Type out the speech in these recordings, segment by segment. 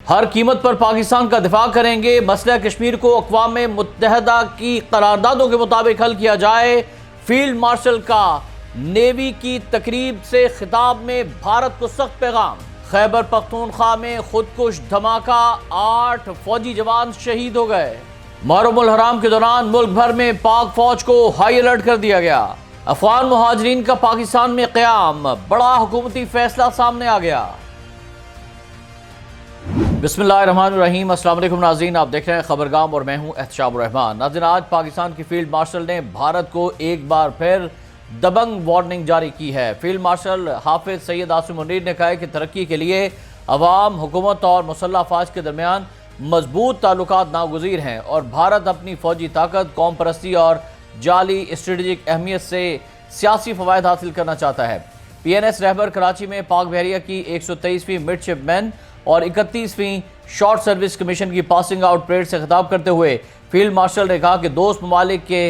ہر قیمت پر پاکستان کا دفاع کریں گے، مسئلہ کشمیر کو اقوام متحدہ کی قراردادوں کے مطابق حل کیا جائے۔ فیلڈ مارشل کا نیوی کی تقریب سے خطاب میں بھارت کو سخت پیغام۔ خیبر پختونخوا میں خودکش دھماکہ، 8 فوجی جوان شہید ہو گئے۔ محرم الحرام کے دوران ملک بھر میں پاک فوج کو ہائی الرٹ کر دیا گیا۔ افغان مہاجرین کا پاکستان میں قیام، بڑا حکومتی فیصلہ سامنے آ گیا۔ بسم اللہ الرحمن الرحیم۔ السلام علیکم ناظرین، آپ دیکھ رہے ہیں خبرگام اور میں ہوں احتشام الرحمان۔ ناظرین، آج پاکستان کی فیلڈ مارشل نے بھارت کو ایک بار پھر دبنگ وارننگ جاری کی ہے۔ فیلڈ مارشل حافظ سید عاصم منیر نے کہا ہے کہ ترقی کے لیے عوام، حکومت اور مسلح افواج کے درمیان مضبوط تعلقات ناگزیر ہیں اور بھارت اپنی فوجی طاقت، قوم پرستی اور جعلی اسٹریٹجک اہمیت سے سیاسی فوائد حاصل کرنا چاہتا ہے۔ PNS رہبر کراچی میں پاک بحریہ کی 123ویں مڈ شپ مین اور 31ویں شارٹ سروس کمیشن کی پاسنگ آؤٹ پریڈ سے خطاب کرتے ہوئے فیلڈ مارشل نے کہا کہ دوست ممالک کے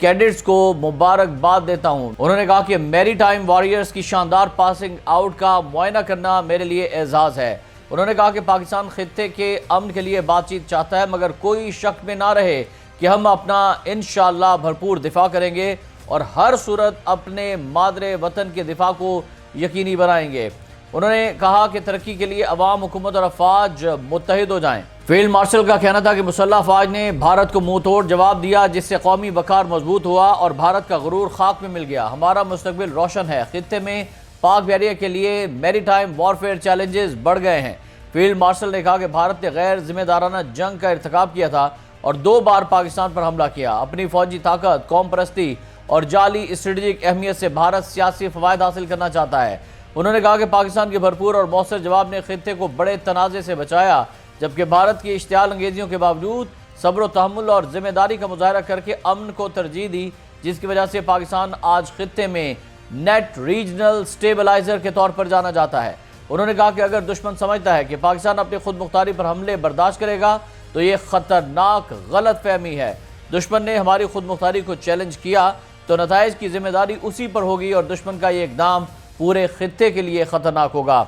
کیڈٹس کو مبارکباد دیتا ہوں۔ انہوں نے کہا کہ میری ٹائم وارئرز کی شاندار پاسنگ آؤٹ کا معائنہ کرنا میرے لیے اعزاز ہے۔ انہوں نے کہا کہ پاکستان خطے کے امن کے لیے بات چیت چاہتا ہے، مگر کوئی شک میں نہ رہے کہ ہم اپنا انشاءاللہ بھرپور دفاع کریں گے اور ہر صورت اپنے مادر وطن کے دفاع کو یقینی بنائیں گے۔ انہوں نے کہا کہ ترقی کے لیے عوام، حکومت اور افواج متحد ہو جائیں۔ فیلڈ مارشل کا کہنا تھا کہ مسلح افواج نے بھارت کو منہ توڑ جواب دیا، جس سے قومی وقار مضبوط ہوا اور بھارت کا غرور خاک میں مل گیا۔ ہمارا مستقبل روشن ہے۔ خطے میں پاک بحریہ کے لیے میری ٹائم وارفیئر چیلنجز بڑھ گئے ہیں۔ فیلڈ مارشل نے کہا کہ بھارت نے غیر ذمہ دارانہ جنگ کا ارتکاب کیا تھا اور 2 بار پاکستان پر حملہ کیا۔ اپنی فوجی طاقت، قوم پرستی اور جعلی اسٹریٹجک اہمیت سے بھارت سیاسی فوائد حاصل کرنا چاہتا ہے۔ انہوں نے کہا کہ پاکستان کے بھرپور اور مؤثر جواب نے خطے کو بڑے تنازع سے بچایا، جبکہ بھارت کی اشتعال انگیزیوں کے باوجود صبر و تحمل اور ذمہ داری کا مظاہرہ کر کے امن کو ترجیح دی، جس کی وجہ سے پاکستان آج خطے میں نیٹ ریجنل سٹیبلائزر کے طور پر جانا جاتا ہے۔ انہوں نے کہا کہ اگر دشمن سمجھتا ہے کہ پاکستان اپنی خود مختاری پر حملے برداشت کرے گا تو یہ خطرناک غلط فہمی ہے۔ دشمن نے ہماری خود مختاری کو چیلنج کیا تو نتائج کی ذمہ داری اسی پر ہوگی اور دشمن کا یہ اقدام پورے خطے کے لیے خطرناک ہوگا۔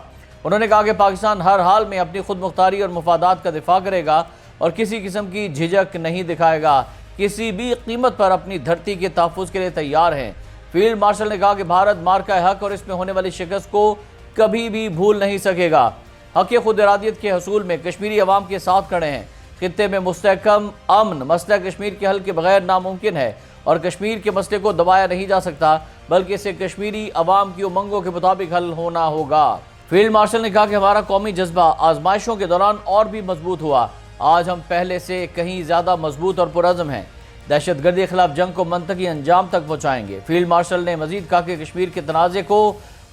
انہوں نے کہا کہ پاکستان ہر حال میں اپنی خود مختاری اور مفادات کا دفاع کرے گا اور کسی قسم کی جھجک نہیں دکھائے گا، کسی بھی قیمت پر اپنی دھرتی کے تحفظ کے لیے تیار ہیں۔ فیلڈ مارشل نے کہا کہ بھارت مارکہ حق اور اس میں ہونے والی شکست کو کبھی بھی بھول نہیں سکے گا۔ حق خود ارادیت کے حصول میں کشمیری عوام کے ساتھ کھڑے ہیں۔ خطے میں مستحکم امن مسئلہ کشمیر کے حل کے بغیر ناممکن ہے اور کشمیر کے مسئلے کو دبایا نہیں جا سکتا، بلکہ اسے کشمیری عوام کی امنگوں کے مطابق حل ہونا ہوگا۔ فیلڈ مارشل نے کہا کہ ہمارا قومی جذبہ آزمائشوں کے دوران اور بھی مضبوط ہوا۔ آج ہم پہلے سے کہیں زیادہ مضبوط اور پرعزم ہیں۔ دہشت گردی کے خلاف جنگ کو منطقی انجام تک پہنچائیں گے۔ فیلڈ مارشل نے مزید کہا کہ کشمیر کے تنازع کو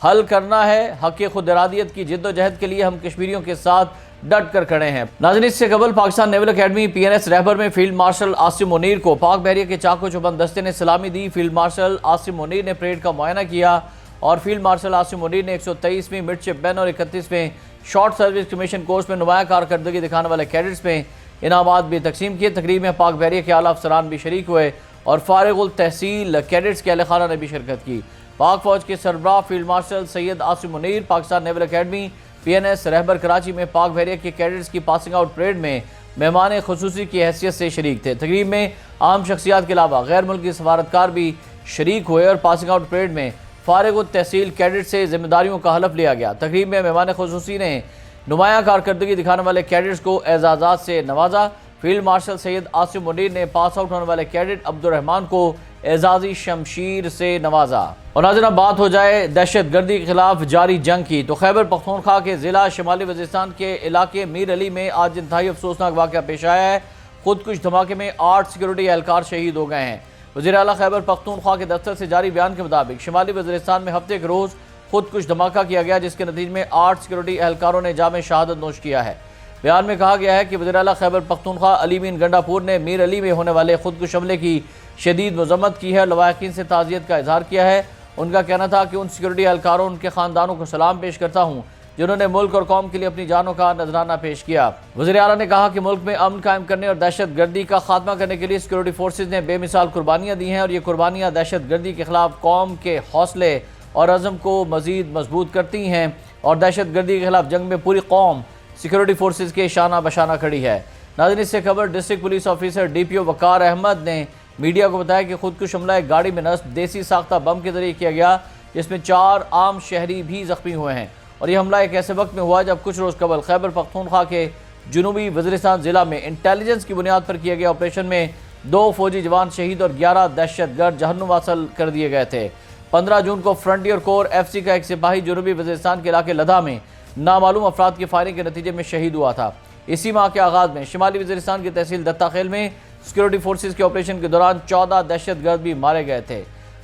حل کرنا ہے۔ حق خود ارادیت کی جد و جہد کے لیے ہم کشمیریوں کے ساتھ ڈٹ کر کھڑے ہیں۔ ناظرین، اس سے قبل پاکستان نیول اکیڈمی PNS رہبر میں فیلڈ مارشل عاصم منیر کو پاک بحریہ کے چاق و چوبند دستے نے سلامی دی۔ فیلڈ مارشل عاصم منیر نے پریڈ کا معائنہ کیا اور فیلڈ مارشل عاصم منیر نے 123ویں مڈ شپ مین اور 31ویں شارٹ سروس کمیشن کورس میں نمایاں کارکردگی دکھانے والے کیڈٹس میں انعامات بھی تقسیم کیے۔ تقریب میں پاک بحریہ کے اعلیٰ افسران بھی شریک ہوئے اور فارغ التحصیل کیڈٹس کے اہل خانہ نے بھی شرکت کی۔ پاک فوج کے سربراہ field marshal Syed Asim Munir Pakistan naval academy PNS Rahbar Karachi میں پاک بحریہ کے کیڈٹس کی پاسنگ آؤٹ پریڈ میں مہمان خصوصی کی حیثیت سے شریک تھے۔ تقریب میں عام شخصیات کے علاوہ غیر ملکی سفارتکار بھی شریک ہوئے اور پاسنگ آؤٹ پریڈ میں فارغ التحصیل کیڈٹ سے ذمہ داریوں کا حلف لیا گیا۔ تقریب میں مہمان خصوصی نے نمایاں کارکردگی دکھانے والے کیڈٹس کو اعزازات سے نوازا۔ فیلڈ مارشل سید عاصم منیر نے پاس آؤٹ ہونے والے کیڈٹ عبدالرحمان کو اعزازی شمشیر سے نوازا۔ اور ناظرین، اب بات ہو جائے دہشت گردی کے خلاف جاری جنگ کی تو خیبر پختونخوا کے ضلع شمالی وزیرستان کے علاقے میر علی میں آج انتہائی افسوسناک واقعہ پیش آیا ہے۔ خودکش دھماکے میں 8 سیکورٹی اہلکار شہید ہو گئے ہیں۔ وزیر اعلیٰ خیبر پختونخوا کے دفتر سے جاری بیان کے مطابق شمالی وزیرستان میں ہفتے کے روز خودکش دھماکہ کیا گیا، جس کے نتیجے میں 8 سیکورٹی اہلکاروں نے جام شہادت نوش کیا ہے۔ بیان میں کہا گیا ہے کہ وزیر اعلیٰ خیبر پختونخوا علی مین گنڈا پور نے میر علی میں ہونے والے خودکش حملے کی شدید مذمت کی ہے اور لواحقین سے تعزیت کا اظہار کیا ہے۔ ان کا کہنا تھا کہ ان سیکورٹی اہلکاروں ان کے خاندانوں کو سلام پیش کرتا ہوں جنہوں نے ملک اور قوم کے لیے اپنی جانوں کا نذرانہ پیش کیا۔ وزیر اعلیٰ نے کہا کہ ملک میں امن قائم کرنے اور دہشت گردی کا خاتمہ کرنے کے لیے سیکورٹی فورسز نے بے مثال قربانیاں دی ہیں اور یہ قربانیاں دہشت گردی کے خلاف قوم کے حوصلے اور عزم کو مزید مضبوط کرتی ہیں اور دہشت گردی کے خلاف جنگ میں پوری قوم सिक्योरिटी फोर्सेज के शाना बशाना खड़ी है। नाज़रीन, इससे खबर डिस्ट्रिक्ट पुलिस ऑफिसर DPO वकार अहमद ने मीडिया को बताया कि खुदकुश हमला एक गाड़ी में नस्ब देसी साख्ता बम के जरिए किया गया, जिसमें 4 आम शहरी भी जख्मी हुए हैं। और यह हमला एक ऐसे वक्त में हुआ जब कुछ रोज़ कबल खैबर पख्तूनख्वा के जुनूबी वज़ीरिस्तान ज़िला में इंटेलिजेंस की बुनियाद पर किए गए ऑपरेशन में 2 फौजी जवान शहीद और 11 दहशतगर्द जहन्नुम वासल कर दिए गए थे। 15 जून को फ्रंटियर कोर FC का एक सिपाही जुनूबी वज़ीरिस्तान के इलाके लदा में नामालूम अफराद की फायरिंग के नतीजे में शहीद हुआ था। इसी माह के आगाज़ में शिमाली वज़ीरिस्तान की तहसील दत्ताखेल में सिक्योरिटी फोर्सेज के ऑपरेशन के दौरान 14 दहशतगर्द भी मारे गए थे।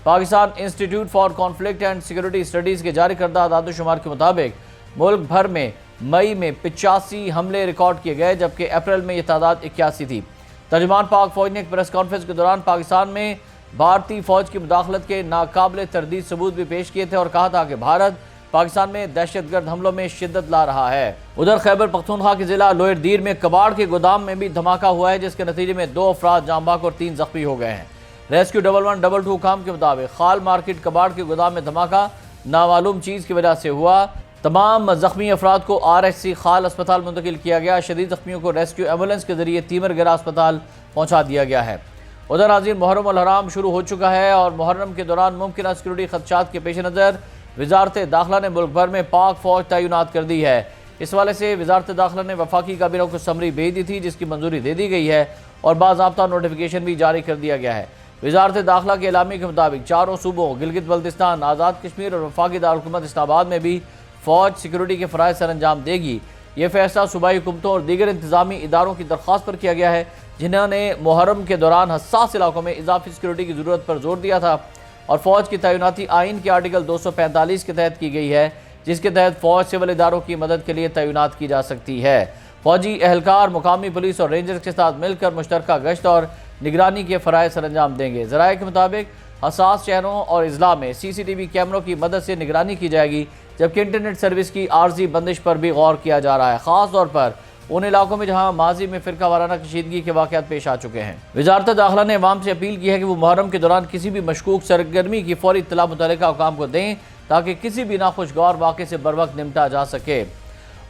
Pakistan institute for conflict and security studies के जारी करदा आदाद-ओ-शुमार के मुताबिक मुल्क भर में मई में 85 हमले रिकॉर्ड किए गए, जबकि अप्रैल में यह तादाद 81 थी। तर्जुमान पाक फौज ने एक प्रेस कॉन्फ्रेंस के दौरान पाकिस्तान में भारतीय फौज की मुदाखलत के नाकाबिले तरदीद सबूत भी पेश किए थे और कहा था कि भारत पाकिस्तान में दहशतगर्द हमलों में शिद्दत ला रहा है। उधर खैबर पख्तूनख्वा के जिला लोअर दीर में कबाड़ के गोदाम में भी धमाका हुआ है, जिसके नतीजे में 2 अफराद जाँ बहक और 3 जख्मी हो गए हैं। रेस्क्यू 1112 काम के मुताबिक खाल मार्केट कबाड़ के गोदाम में धमाका नामालूम चीज़ की वजह से हुआ। तमाम जख्मी अफराद को RHC खाल अस्पताल मुंतकिल किया गया। शदीद जख्मियों को रेस्क्यू एम्बुलेंस के जरिए तीमरगरा अस्पताल पहुँचा दिया गया है। उधर नाज़रीन, मुहर्रम अल हराम शुरू हो चुका है और मुहर्रम के दौरान मुमकिन सिक्योरिटी खदशात के पेश नज़र वजारत दाखिला ने मुल्क भर में पाक फौज तैनात कर दी है। इस वाले से वजारत दाखिला ने वफाकी काबीना को समरी भेज दी थी, जिसकी मंजूरी दे दी गई है और बाज़ाब्ता नोटिफिकेशन भी जारी कर दिया गया है। वजारत दाखिला के एलामी के मुताबिक चारों सूबों गिलगित बल्तिस्तान, आज़ाद कश्मीर और वफाकी दारुल इस्लामाबाद में भी फौज सिक्योरिटी के फ़राइज़ सर अंजाम देगी। ये फैसला सूबाई हुकूमतों और दीगर इंतजामी इदारों की दरख्वास्त पर किया गया है, जिन्होंने मुहर्रम के दौरान हसास इलाकों में इजाफी सिक्योरिटी की ज़रूरत पर जोर दिया था। और फौज की तैनाती आइन के आर्टिकल 245 के तहत की गई है, जिसके तहत फौज सिविल इदारों की मदद के लिए तैनात की जा सकती है। फौजी एहलकार मुकामी पुलिस और रेंजर्स के साथ मिलकर मुश्तरका गश्त और निगरानी के फ़राइज़ सर अंजाम देंगे। ज़राए के मुताबिक हसास शहरों और अजला में CCTV कैमरों की मदद से निगरानी की जाएगी, जबकि इंटरनेट सर्विस की आर्जी बंदिश पर भी गौर किया जा रहा है, ख़ास तौर पर उन इलाकों में जहां माजी में फ़िरका वाराना कशीदगी के वाक़यात पेश आ चुके हैं। वजारत दाखिला ने अवाम से अपील की है कि वो मुहर्रम के दौरान किसी भी मशकूक सरगर्मी की फौरी इत्तला मुतल्लिका हुकाम को दें, ताकि किसी भी नाखुशगवार वाक़े से बर वक्त निपटा जा सके।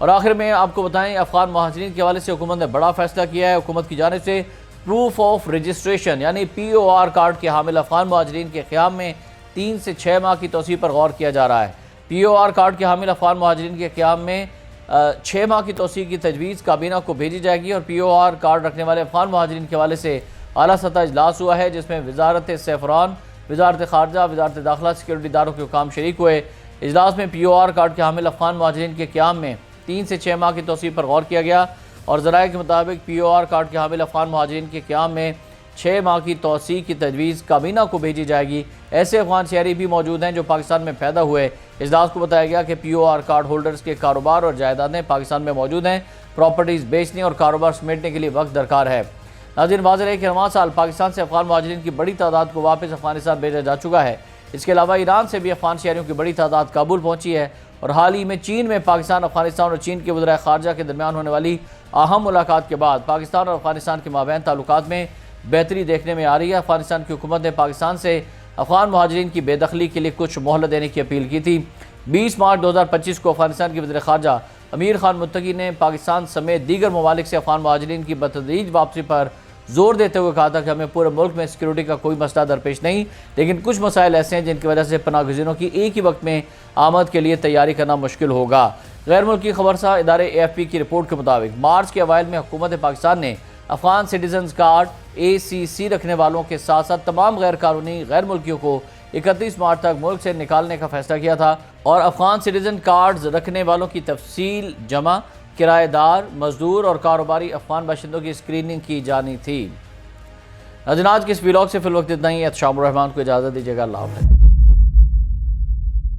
और आखिर में आपको बताएं, अफगान महाजरीन के हवाले से हुकूमत ने बड़ा फैसला किया है। हुकूमत की जानिब से प्रूफ ऑफ रजिस्ट्रेशन यानी POR कार्ड के हामिल अफगान महाजरीन के क़याम में 3 से 6 माह की तोसी पर गौर किया जा रहा है। POR कार्ड के हामिल अफगान महाजरीन के क़याम में 6 माह की तोसी की तजवीज़ काबीना को भेजी जाएगी। और POR कार्ड रखने वाले अफगान महाजरीन के हवाले से आला सतह इजलास हुआ है, जिसमें वजारत सैफरान, वजारत खारजा, वजारत दाखिला, सिक्योरिटी इदारों के हुकाम शरीक हुए। इजलास में POR कार्ड के हामिल अफगान महाजरीन के क़याम में 3 से 6 माह की तोसी पर गौर किया गया। और ज़राए के मुताबिक POR कार्ड के हामिल अफगान महाजरीन के क़याम में 6 माह की तोसी की तजवीज़ काबीना को भेजी जाएगी। ऐसे अफगान शहरी भी मौजूद हैं जो पाकिस्तान में पैदा हुए। इजलास को बताया गया कि POR कार्ड होल्डर्स के कारोबार और जायदादें पाकिस्तान में मौजूद हैं। प्रॉपर्टीज़ बेचने और कारोबार समेटने के लिए वक्त दरकार है। नाज़रीन, वाज़ेह है कि रवां साल पाकिस्तान से अफगान महाजरीन की बड़ी तादाद को वापस अफगानिस्तान भेजा जा चुका है। इसके अलावा ईरान से भी अफगान शहरियों की बड़ी तादाद काबुल पहुँची है। और हाल ही में चीन में पाकिस्तान, अफगानिस्तान और चीन के वज़ीर ख़ारजा के दरमियान होने वाली अहम मुलाकात के बाद पाकिस्तान और अफगानिस्तान के माबैन ताल्लुकात में बेहतरी देखने में आ रही है। अफगानिस्तान की हुकूमत ने पाकिस्तान से अफगान महाजरीन की बेदखली के लिए कुछ मोहलत देने की अपील की थी। 20 मार्च 2025 को अफगानिस्तान के वज़ीर ख़ारजा अमीर खान मुत्तकी ने पाकिस्तान समेत दीगर ममालिक से अफगान महाजरीन की बतदरीज वापसी पर जोर देते हुए कहा था कि हमें पूरे मुल्क में सिक्योरिटी का कोई मसला दरपेश नहीं, लेकिन कुछ मसाइल ऐसे हैं जिनकी वजह से पनाह गुज़ीरों की एक ही वक्त में आमद के लिए तैयारी करना मुश्किल होगा। गैर मुल्की खबरसा इदारे AFP की रिपोर्ट के मुताबिक मार्च के अवाइल में हुकूमत पाकिस्तान ने अफगान सिटीजन्स कार्ड ACC रखने वालों के साथ साथ तमाम गैर कानूनी गैर मुल्कियों को 31 मार्च तक मुल्क से निकालने का फैसला किया था। और अफगान सिटीजन कार्ड्स रखने वालों की तफसील जमा, किराएदार, मजदूर और कारोबारी अफगान बाशिंदों की स्क्रीनिंग की जानी थी। नाज़रीन, आज के इस व्लॉग से फिल वक्त इतना ही। एहतशामुर रहमान को इजाज़त दीजिएगा। अल्लाह हाफ़िज़।